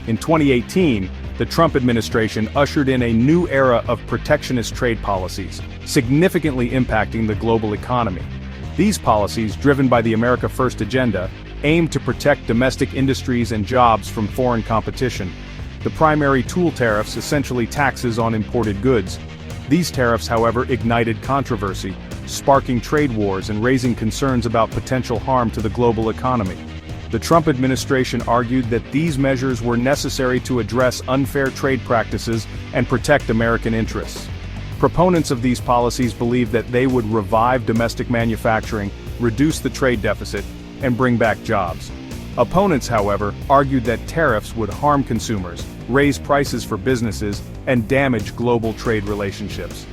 In 2018, the Trump administration ushered in a new era of protectionist trade policies, significantly impacting the global economy. These policies, driven by the America First agenda, aim to protect domestic industries and jobs from foreign competition. The primary tool tariffs, essentially taxes on imported goods. These tariffs, however, ignited controversy, sparking trade wars and raising concerns about potential harm to the global economy. The Trump administration argued that these measures were necessary to address unfair trade practices and protect American interests. Proponents of these policies believed that they would revive domestic manufacturing, reduce the trade deficit, and bring back jobs. Opponents, however, argued that tariffs would harm consumers, raise prices for businesses, and damage global trade relationships.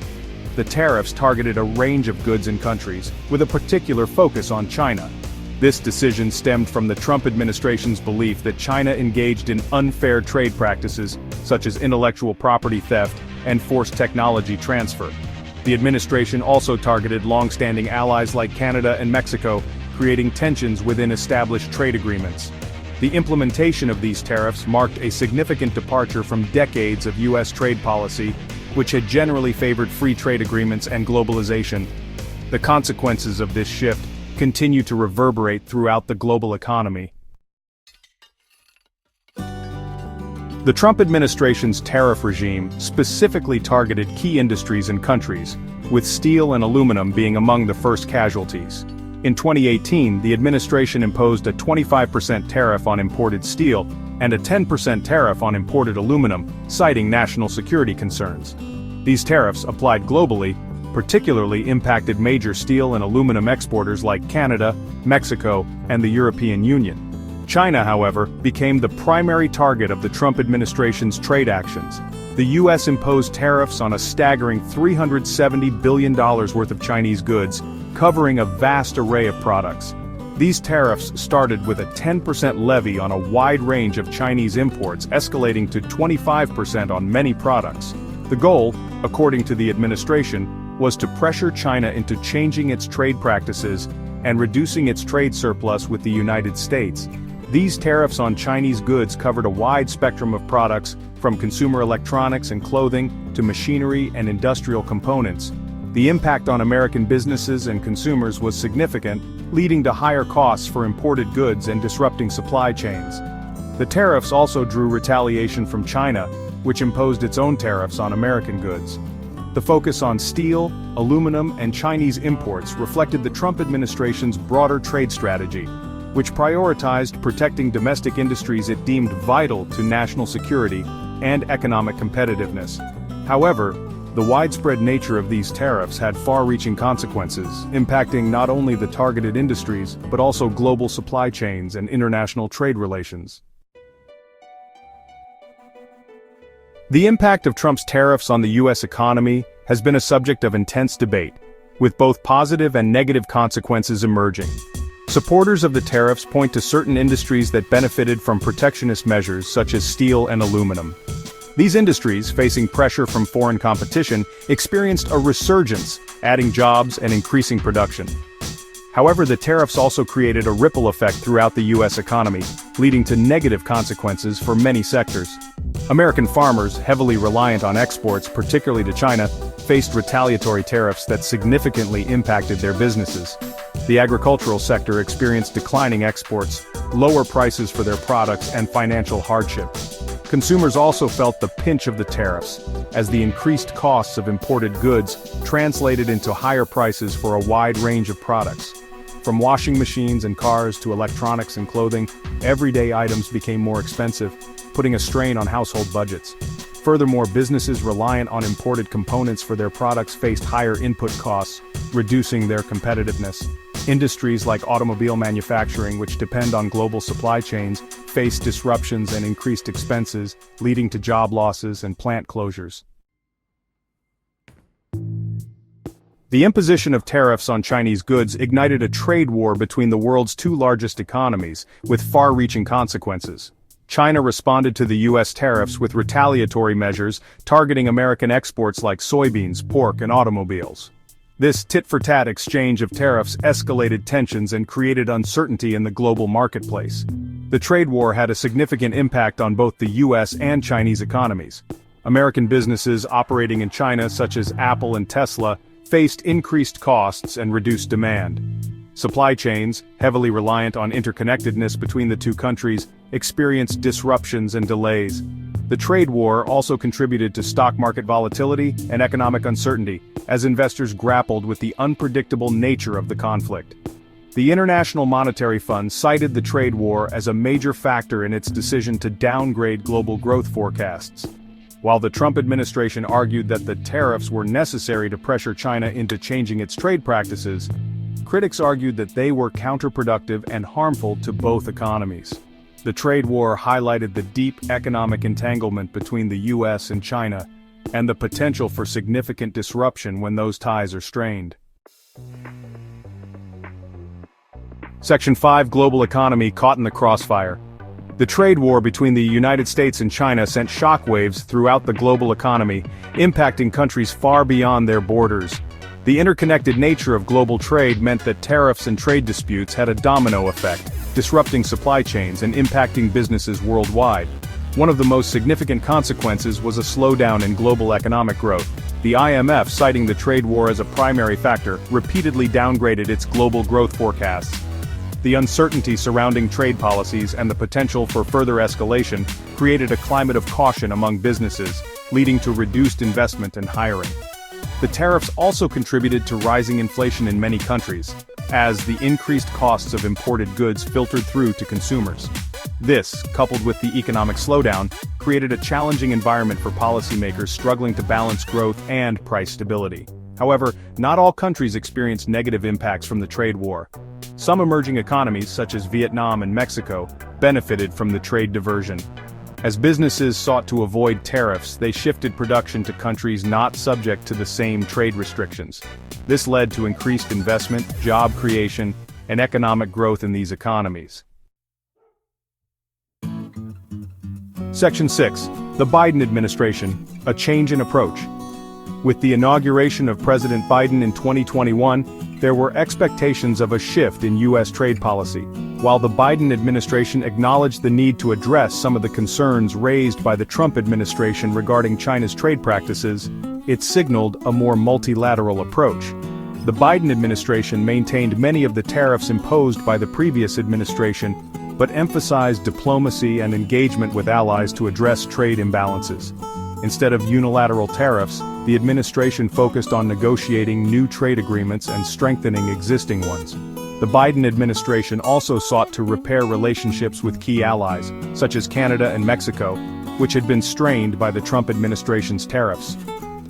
The tariffs targeted a range of goods and countries, with a particular focus on China. This decision stemmed from the Trump administration's belief that China engaged in unfair trade practices, such as intellectual property theft and forced technology transfer. The administration also targeted long-standing allies like Canada and Mexico, creating tensions within established trade agreements. The implementation of these tariffs marked a significant departure from decades of U.S. trade policy, which had generally favored free trade agreements and globalization. The consequences of this shift continue to reverberate throughout the global economy. The Trump administration's tariff regime specifically targeted key industries and countries, with steel and aluminum being among the first casualties. In 2018, the administration imposed a 25% tariff on imported steel and a 10% tariff on imported aluminum, citing national security concerns. These tariffs, applied globally, particularly impacted major steel and aluminum exporters like Canada, Mexico, and the European Union. China, however, became the primary target of the Trump administration's trade actions. The U.S. imposed tariffs on a staggering $370 billion worth of Chinese goods, covering a vast array of products. These tariffs started with a 10% levy on a wide range of Chinese imports, escalating to 25% on many products. The goal, according to the administration, was to pressure China into changing its trade practices and reducing its trade surplus with the United States. These tariffs on Chinese goods covered a wide spectrum of products, from consumer electronics and clothing to machinery and industrial components. The impact on American businesses and consumers was significant, leading to higher costs for imported goods and disrupting supply chains. The tariffs also drew retaliation from China, which imposed its own tariffs on American goods. The focus on steel, aluminum, and Chinese imports reflected the Trump administration's broader trade strategy, which prioritized protecting domestic industries it deemed vital to national security and economic competitiveness. However, the widespread nature of these tariffs had far-reaching consequences, impacting not only the targeted industries, but also global supply chains and international trade relations. The impact of Trump's tariffs on the U.S. economy has been a subject of intense debate, with both positive and negative consequences emerging. Supporters of the tariffs point to certain industries that benefited from protectionist measures such as steel and aluminum. These industries, facing pressure from foreign competition, experienced a resurgence, adding jobs and increasing production. However, the tariffs also created a ripple effect throughout the U.S. economy, leading to negative consequences for many sectors. American farmers, heavily reliant on exports, particularly to China, faced retaliatory tariffs that significantly impacted their businesses. The agricultural sector experienced declining exports, lower prices for their products, and financial hardship. Consumers also felt the pinch of the tariffs, as the increased costs of imported goods translated into higher prices for a wide range of products. From washing machines and cars to electronics and clothing, everyday items became more expensive, putting a strain on household budgets. Furthermore, businesses reliant on imported components for their products faced higher input costs, reducing their competitiveness. Industries like automobile manufacturing, which depend on global supply chains, faced disruptions and increased expenses, leading to job losses and plant closures. The imposition of tariffs on Chinese goods ignited a trade war between the world's two largest economies, with far-reaching consequences. China responded to the U.S. tariffs with retaliatory measures targeting American exports like soybeans, pork, and automobiles. This tit-for-tat exchange of tariffs escalated tensions and created uncertainty in the global marketplace. The trade war had a significant impact on both the US and Chinese economies. American businesses operating in China, such as Apple and Tesla, faced increased costs and reduced demand. Supply chains, heavily reliant on interconnectedness between the two countries, experienced disruptions and delays. The trade war also contributed to stock market volatility and economic uncertainty, as investors grappled with the unpredictable nature of the conflict. The International Monetary Fund cited the trade war as a major factor in its decision to downgrade global growth forecasts. While the Trump administration argued that the tariffs were necessary to pressure China into changing its trade practices, critics argued that they were counterproductive and harmful to both economies. The trade war highlighted the deep economic entanglement between the US and China, and the potential for significant disruption when those ties are strained. Section 5: Global Economy caught in the crossfire. The trade war between the United States and China sent shockwaves throughout the global economy, impacting countries far beyond their borders. The interconnected nature of global trade meant that tariffs and trade disputes had a domino effect, disrupting supply chains and impacting businesses worldwide. One of the most significant consequences was a slowdown in global economic growth. The IMF, citing the trade war as a primary factor, repeatedly downgraded its global growth forecasts. The uncertainty surrounding trade policies and the potential for further escalation created a climate of caution among businesses, leading to reduced investment and hiring. The tariffs also contributed to rising inflation in many countries, as the increased costs of imported goods filtered through to consumers. This, coupled with the economic slowdown, created a challenging environment for policymakers struggling to balance growth and price stability. However, not all countries experienced negative impacts from the trade war. Some emerging economies, such as Vietnam and Mexico, benefited from the trade diversion. As businesses sought to avoid tariffs, they shifted production to countries not subject to the same trade restrictions. This led to increased investment, job creation, and economic growth in these economies. Section 6: The Biden Administration, a change in approach. With the inauguration of President Biden in 2021, there were expectations of a shift in U.S. trade policy. While the Biden administration acknowledged the need to address some of the concerns raised by the Trump administration regarding China's trade practices, it signaled a more multilateral approach. The Biden administration maintained many of the tariffs imposed by the previous administration, but emphasized diplomacy and engagement with allies to address trade imbalances. Instead of unilateral tariffs, the administration focused on negotiating new trade agreements and strengthening existing ones. The Biden administration also sought to repair relationships with key allies, such as Canada and Mexico, which had been strained by the Trump administration's tariffs.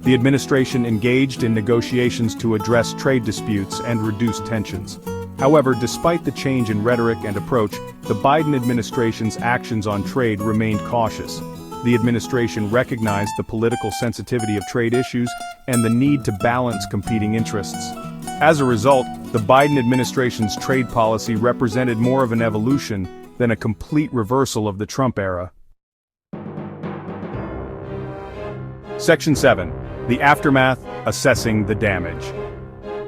The administration engaged in negotiations to address trade disputes and reduce tensions. However, despite the change in rhetoric and approach, the Biden administration's actions on trade remained cautious. The administration recognized the political sensitivity of trade issues and the need to balance competing interests. As a result, the Biden administration's trade policy represented more of an evolution than a complete reversal of the Trump era. Section 7: The Aftermath, Assessing the Damage.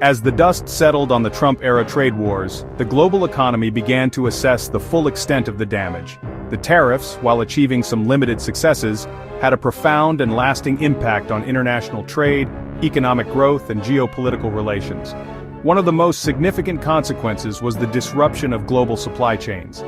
As the dust settled on the Trump-era trade wars, the global economy began to assess the full extent of the damage. The tariffs, while achieving some limited successes, had a profound and lasting impact on international trade, economic growth, and geopolitical relations. One of the most significant consequences was the disruption of global supply chains.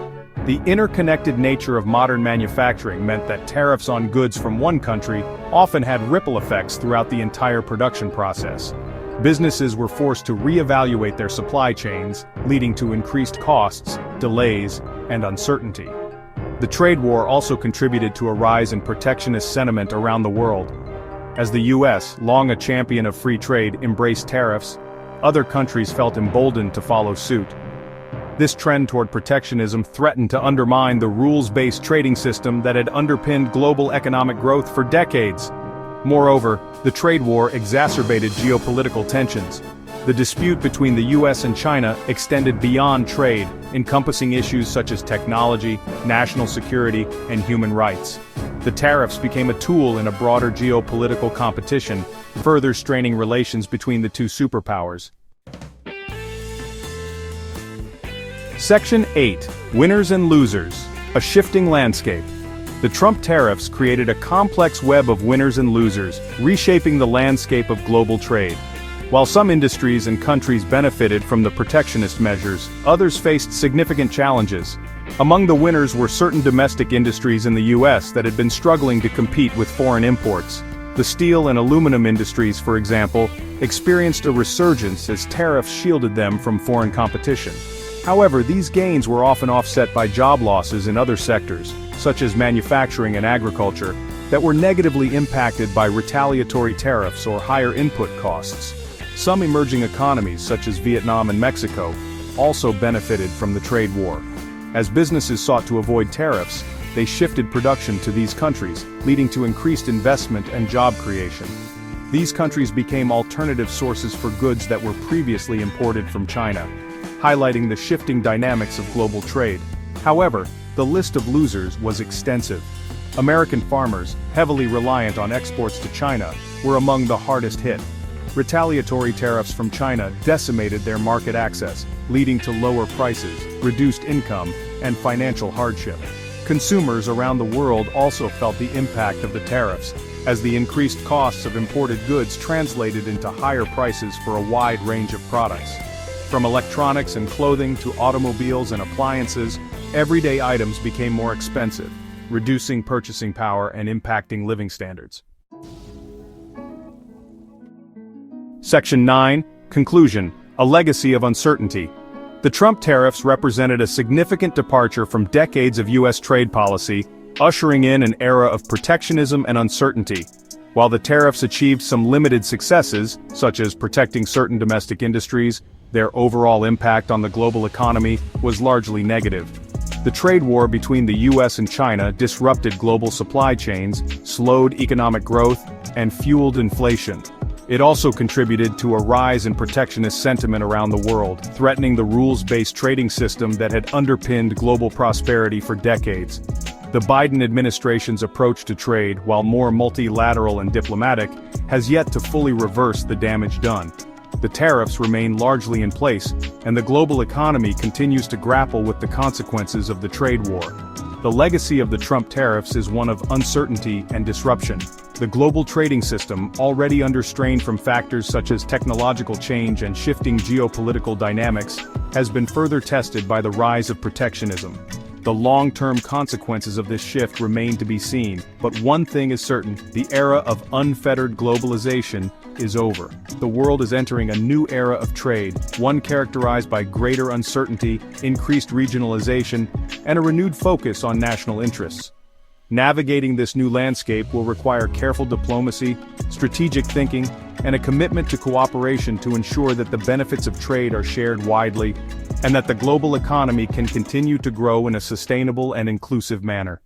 The interconnected nature of modern manufacturing meant that tariffs on goods from one country often had ripple effects throughout the entire production process. Businesses were forced to reevaluate their supply chains, leading to increased costs, delays, and uncertainty. The trade war also contributed to a rise in protectionist sentiment around the world. As the U.S., long a champion of free trade, embraced tariffs, other countries felt emboldened to follow suit. This trend toward protectionism threatened to undermine the rules-based trading system that had underpinned global economic growth for decades. Moreover, the trade war exacerbated geopolitical tensions. The dispute between the US and China extended beyond trade, encompassing issues such as technology, national security, and human rights. The tariffs became a tool in a broader geopolitical competition, further straining relations between the two superpowers. Section 8: Winners and Losers. A shifting landscape. The Trump tariffs created a complex web of winners and losers, reshaping the landscape of global trade. While some industries and countries benefited from the protectionist measures, others faced significant challenges. Among the winners were certain domestic industries in the U.S. that had been struggling to compete with foreign imports. The steel and aluminum industries, for example, experienced a resurgence as tariffs shielded them from foreign competition. However, these gains were often offset by job losses in other sectors, such as manufacturing and agriculture, that were negatively impacted by retaliatory tariffs or higher input costs. Some emerging economies, such as Vietnam and Mexico, also benefited from the trade war. As businesses sought to avoid tariffs, they shifted production to these countries, leading to increased investment and job creation. These countries became alternative sources for goods that were previously imported from China, highlighting the shifting dynamics of global trade. However, the list of losers was extensive. American farmers, heavily reliant on exports to China, were among the hardest hit. Retaliatory tariffs from China decimated their market access, leading to lower prices, reduced income, and financial hardship. Consumers around the world also felt the impact of the tariffs, as the increased costs of imported goods translated into higher prices for a wide range of products. From electronics and clothing to automobiles and appliances, everyday items became more expensive, reducing purchasing power and impacting living standards. Section 9, Conclusion, a legacy of uncertainty. The Trump tariffs represented a significant departure from decades of U.S. trade policy, ushering in an era of protectionism and uncertainty. While the tariffs achieved some limited successes, such as protecting certain domestic industries, their overall impact on the global economy was largely negative. The trade war between the U.S. and China disrupted global supply chains, slowed economic growth, and fueled inflation. It also contributed to a rise in protectionist sentiment around the world, threatening the rules-based trading system that had underpinned global prosperity for decades. The Biden administration's approach to trade, while more multilateral and diplomatic, has yet to fully reverse the damage done. The tariffs remain largely in place, and the global economy continues to grapple with the consequences of the trade war. The legacy of the Trump tariffs is one of uncertainty and disruption. The global trading system, already under strain from factors such as technological change and shifting geopolitical dynamics, has been further tested by the rise of protectionism. The long-term consequences of this shift remain to be seen, but one thing is certain: the era of unfettered globalization is over. The world is entering a new era of trade, one characterized by greater uncertainty, increased regionalization, and a renewed focus on national interests. Navigating this new landscape will require careful diplomacy, strategic thinking, and a commitment to cooperation to ensure that the benefits of trade are shared widely, and that the global economy can continue to grow in a sustainable and inclusive manner.